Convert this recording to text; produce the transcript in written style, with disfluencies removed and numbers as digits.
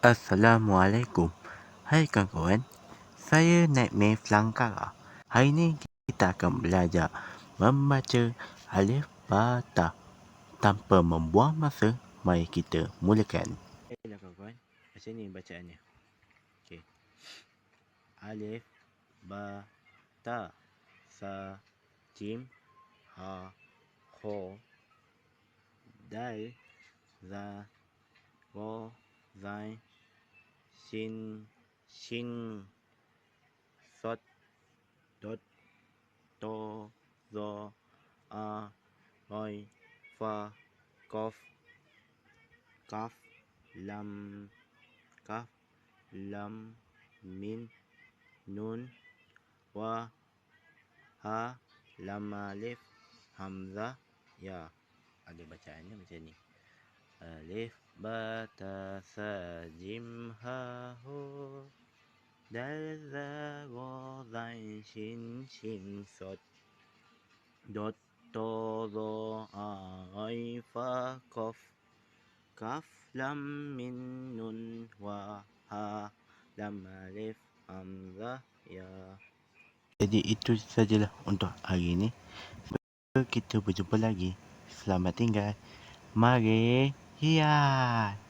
Assalamualaikum. Hai kawan-kawan, saya Nightmare Flangkara. Hari ini kita akan belajar membaca alif ba ta. Tanpa membuang masa, mari kita mulakan. Baiklah kawan-kawan, macam ni bacaannya. Okey. Alif ba ta, sa jim ha ho dal za ro zai shin sot dot to zo a roi fa kof kaf lam min nun wa ha lam alif hamzah ya. Ada bacaannya macam ni. Alif ba ta sa jim ha ho dal za ro zai shin sot dot to zo a roi fa kof kaf lam min nun wa ha lam alif hamzah ya. Jadi itu sajalah untuk hari ini. Kita berjumpa lagi. Selamat tinggal. Mari hias.